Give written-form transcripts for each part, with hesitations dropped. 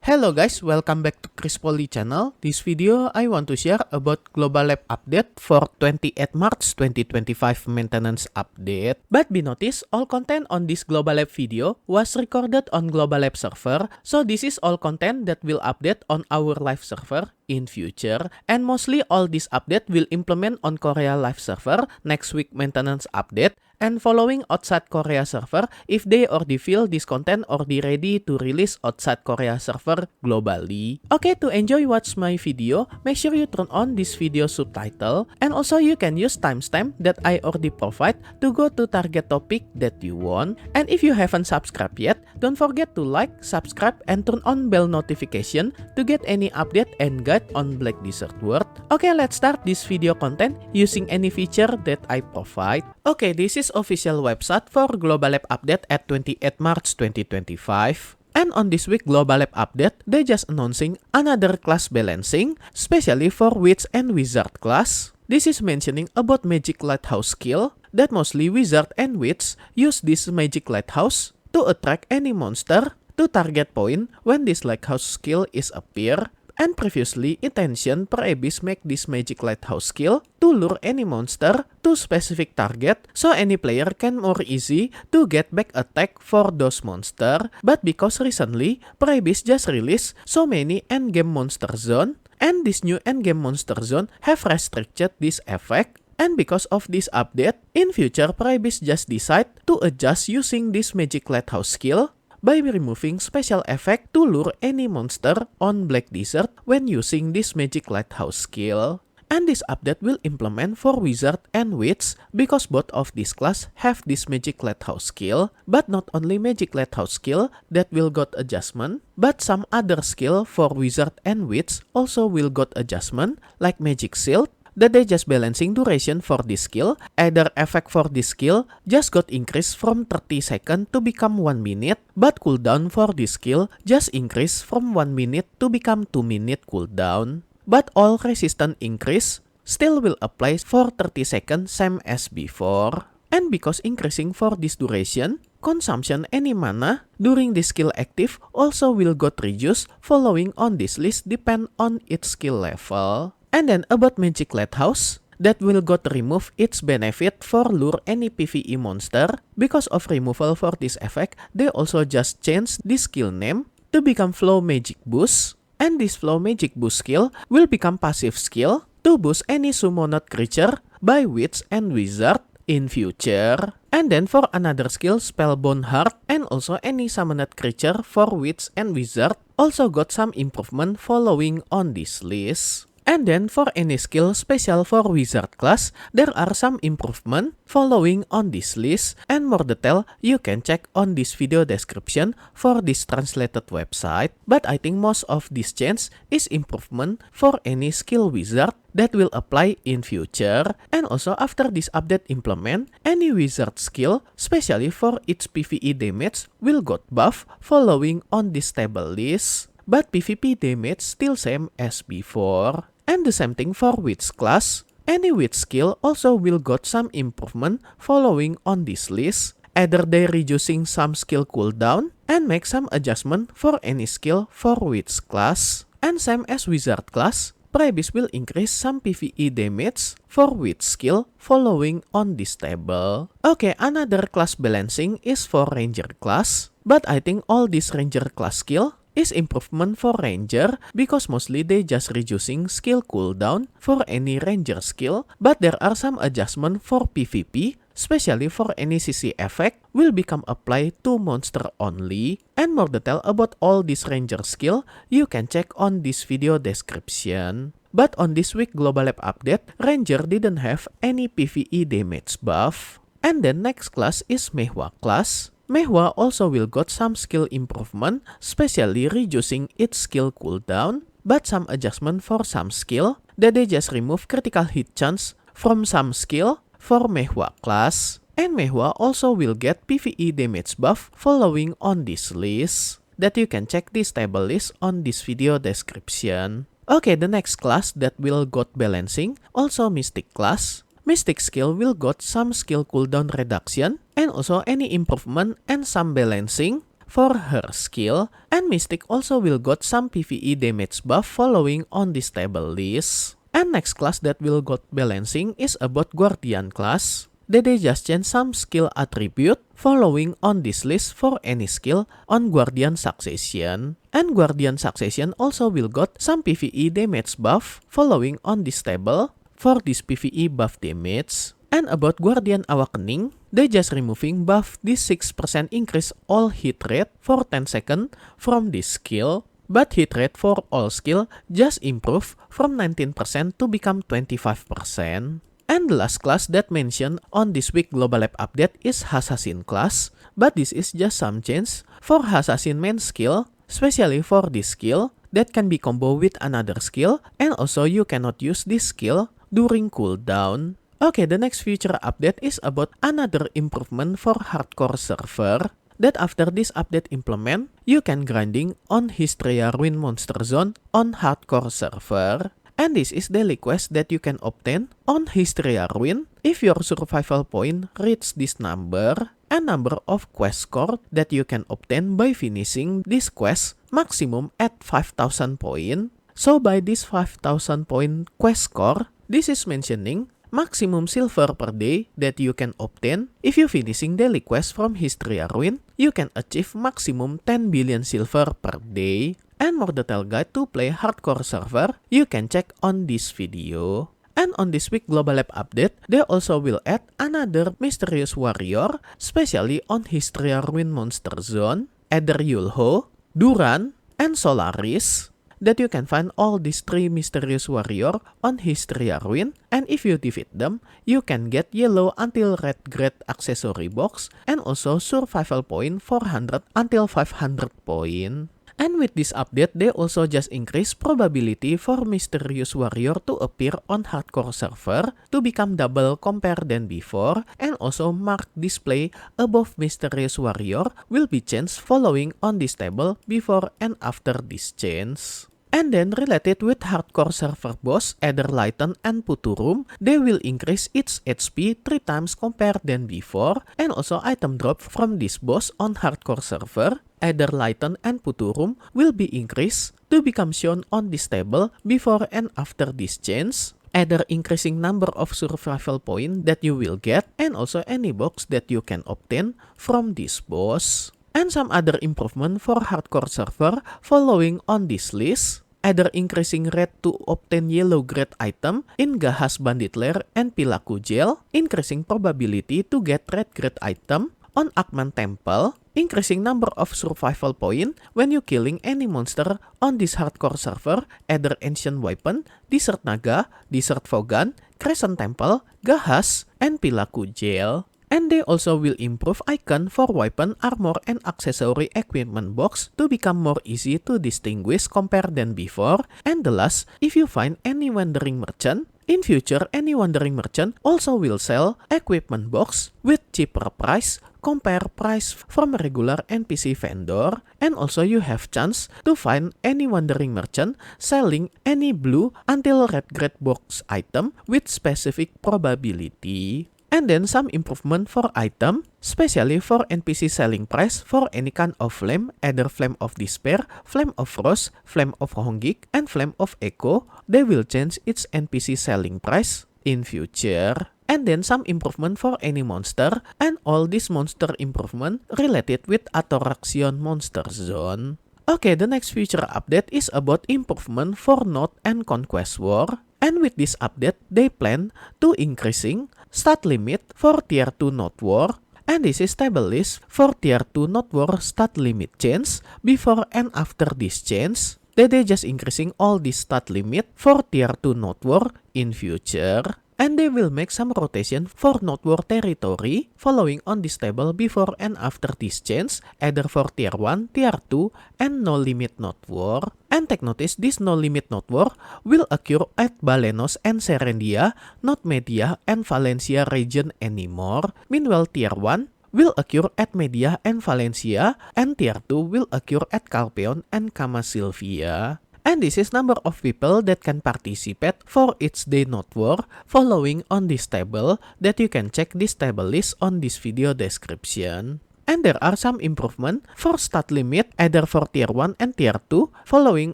Hello guys, welcome back to Chris Poly channel. This video I want to share about Global Lab update for 28 March 2025 maintenance update. But be noticed, all content on this Global Lab video was recorded on Global Lab server, so this is all content that will update on our live server in future, and mostly all this update will implement on Korea live server next week maintenance update, and following outside Korea server if they already feel this content already ready to release outside Korea server globally. Okay, to enjoy watch my video, make sure you turn on this video subtitle, and also you can use timestamp that I already provide to go to target topic that you want. And if you haven't subscribed yet, don't forget to like, subscribe, and turn on bell notification to get any update and guide on Black Desert World. Okay, let's start this video content using any feature that I provide. Okay, this is official website for Global Lab update at 28 March 2025. And on this week Global Lab update, they just announcing another class balancing, especially for Witch and Wizard class. This is mentioning about Magic Lighthouse skill, that mostly Wizard and Witch use this Magic Lighthouse to attract any monster to target point when this Lighthouse skill is appear. And previously, intention per Abyss make this Magic Lighthouse skill to lure any monster to specific target, so any player can more easy to get back attack for those monster. But because recently, per Abyss just released so many endgame monster zone, and this new endgame monster zone have restricted this effect. And because of this update, in future per Abyss just decide to adjust using this Magic Lighthouse skill by removing special effect to lure any monster on Black Desert when using this Magic Lighthouse skill. And this update will implement for Wizard and Witch because both of these class have this Magic Lighthouse skill, but not only Magic Lighthouse skill that will got adjustment, but some other skill for Wizard and Witch also will got adjustment, like Magic Shield, that they just balancing duration for this skill. Either effect for this skill just got increased from 30 seconds to become 1 minute, but cooldown for this skill just increased from 1 minute to become 2 minute cooldown. But all resistance increase still will apply for 30 seconds same as before. And because increasing for this duration, consumption any mana during this skill active also will got reduced following on this list depend on its skill level. And then about Magic Lighthouse, that will got remove its benefit for lure any PvE monster. Because of removal for this effect, they also just change this skill name to become Flow Magic Boost. And this Flow Magic Boost skill will become passive skill to boost any summoned creature by Witch and Wizard in future. And then for another skill, Spellbound Heart, and also any summoned creature for Witch and Wizard also got some improvement following on this list. And then for any skill special for Wizard class, there are some improvement following on this list, and more detail you can check on this video description for this translated website. But I think most of this change is improvement for any skill Wizard that will apply in future. And also after this update implement, any Wizard skill, especially for its PvE damage, will got buff following on this table list. But PvP damage still same as before. And the same thing for Witch class. Any Witch skill also will got some improvement following on this list. Either they reducing some skill cooldown and make some adjustment for any skill for Witch class. And same as Wizard class, per Abyss will increase some PvE damage for Witch skill following on this table. Okay, another class balancing is for Ranger class. But I think all this Ranger class skill is improvement for Ranger because mostly they just reducing skill cooldown for any Ranger skill, but there are some adjustment for PvP, especially for any CC effect will become applied to monster only. And more detail about all this Ranger skill you can check on this video description. But on this week Global Lab update, Ranger didn't have any PvE damage buff. And the next class is Mehwa class. Mehwa also will got some skill improvement, especially reducing its skill cooldown, but some adjustment for some skill that they just remove critical hit chance from some skill for Mehwa class. And Mehwa also will get PvE damage buff following on this list, that you can check this table list on this video description. Okay, the next class that will got balancing, also Mystic class. Mystic skill will got some skill cooldown reduction and also any improvement and some balancing for her skill, and Mystic also will got some PvE damage buff following on this table list. And next class that will got balancing is about Guardian class. They just change some skill attribute following on this list for any skill on Guardian Succession. And Guardian Succession also will got some PvE damage buff following on this table for this PvE buff damage. And about Guardian Awakening, they just removing buff this 6% increase all hit rate for 10 seconds from this skill. But hit rate for all skill just improve from 19% to become 25%. And the last class that mentioned on this week Global Lab update is Assassin class. But this is just some change for Assassin main skill, especially for this skill that can be combo with another skill, and also you cannot use this skill during cooldown. Okay, the next feature update is about another improvement for hardcore server. That after this update implement, you can grinding on Hystria Ruin Monster Zone on hardcore server. And this is daily quest that you can obtain on Hystria Ruin if your survival point reach this number. And number of quest score that you can obtain by finishing this quest maximum at 5,000 point. So by this 5,000 point quest score, this is mentioning maximum silver per day that you can obtain if you finishing daily quest from Hystria Ruin. You can achieve maximum 10 billion silver per day. And more detailed guide to play hardcore server, you can check on this video. And on this week Global Lab update, they also will add another mysterious warrior, especially on Hystria Ruin Monster Zone, either Yulho, Duran, and Solaris. That you can find all these 3 mysterious warrior on Hystria Ruin, and if you defeat them, you can get yellow until red grade accessory box, and also survival point 400 until 500 point. And with this update, they also just increase probability for Mysterious Warrior to appear on hardcore server to become double compared than before, and also mark display above Mysterious Warrior will be changed following on this table before and after this change. And then related with hardcore server boss Aether Lighten and Puturum, they will increase its HP 3 times compared than before, and also item drop from this boss on hardcore server Aether Lighten and Puturum will be increased to become shown on this table before and after this change, either increasing number of survival point that you will get, and also any box that you can obtain from this boss. And some other improvement for hardcore server following on this list, either increasing rate to obtain yellow grade item in Gahas Bandit Lair and Pilaku Jail, increasing probability to get red grade item on Akman Temple, increasing number of survival point when you killing any monster on this hardcore server, either Ancient Weapon, Desert Naga, Desert Fogan, Crescent Temple, Gahas, and Pilaku Jail. And they also will improve icon for weapon, armor, and accessory equipment box to become more easy to distinguish compared than before. And the last, if you find any wandering merchant, in future any wandering merchant also will sell equipment box with cheaper price compare price from regular NPC vendor. And also you have chance to find any wandering merchant selling any blue until red grade box item with specific probability. And then some improvement for item, especially for NPC selling price for any kind of flame, either Flame of Despair, Flame of Frost, Flame of Hongik, and Flame of Echo. They will change its NPC selling price in future. And then some improvement for any monster, and all this monster improvement related with Atoraxion Monster Zone. Okay, the next feature update is about improvement for Node and Conquest War. And with this update, they plan to increasing stat limit for Tier 2 Node War. And this is table list for Tier 2 Node War stat limit change before and after this change. They just increasing all this stat limit for Tier 2 Node War in future. And they will make some rotation for Node War territory following on this table before and after this change, either for Tier 1, Tier 2, and No Limit Node War. And take notice, this No Limit Node War will occur at Balenos and Serendia, not Media and Valencia region anymore. Meanwhile, Tier 1 will occur at Media and Valencia, and Tier 2 will occur at Calpeon and Kama Sylvia. And this is number of people that can participate for each day Node War following on this table that you can check this table list on this video description. And there are some improvement for stat limit either for tier 1 and tier 2 following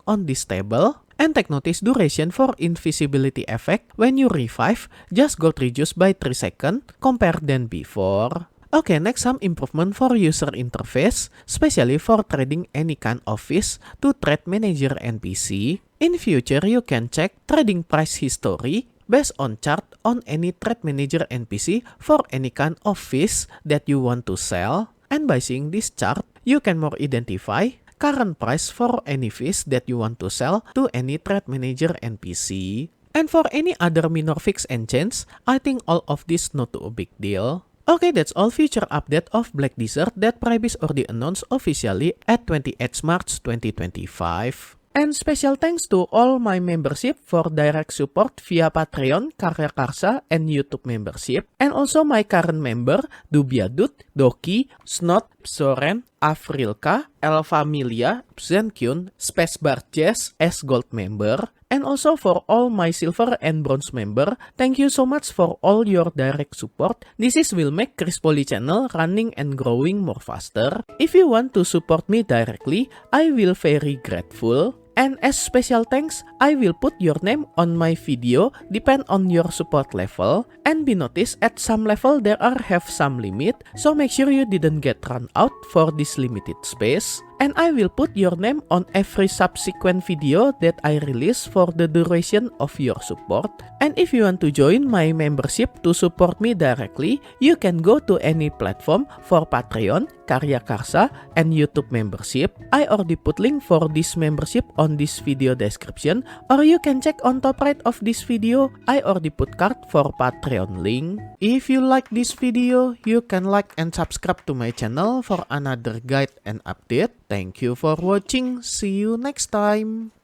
on this table. And take notice duration for invisibility effect when you revive just got reduced by 3 seconds compared than before. Okay, next some improvement for user interface, especially for trading any kind of fish to trade manager NPC. In future, you can check trading price history based on chart on any trade manager NPC for any kind of fish that you want to sell. And by seeing this chart, you can more identify current price for any fish that you want to sell to any trade manager NPC. And for any other minor fix and change, I think all of this not too a big deal. Okay, that's all future update of Black Desert that Priebis already announced officially at 28 March 2025. And special thanks to all my membership for direct support via Patreon, Karya Karsa, and YouTube membership. And also my current member, Dubiadut, Doki, Snot, Soren, Afrilka, Elfamilia, Zenkyun, Spacebar Jazz as Gold member. And also for all my silver and bronze member, thank you so much for all your direct support. This will make Chris Poly channel running and growing more faster. If you want to support me directly, I will very grateful. And as special thanks, I will put your name on my video depend on your support level. And be noticed at some level there are have some limit, so make sure you didn't get run out for this limited space. And I will put your name on every subsequent video that I release for the duration of your support. And if you want to join my membership to support me directly, you can go to any platform for Patreon, Karya Karsa, and YouTube membership. I already put link for this membership on this video description, or you can check on top right of this video. I already put card for Patreon link. If you like this video, you can like and subscribe to my channel for another guide and update. Thank you for watching. See you next time.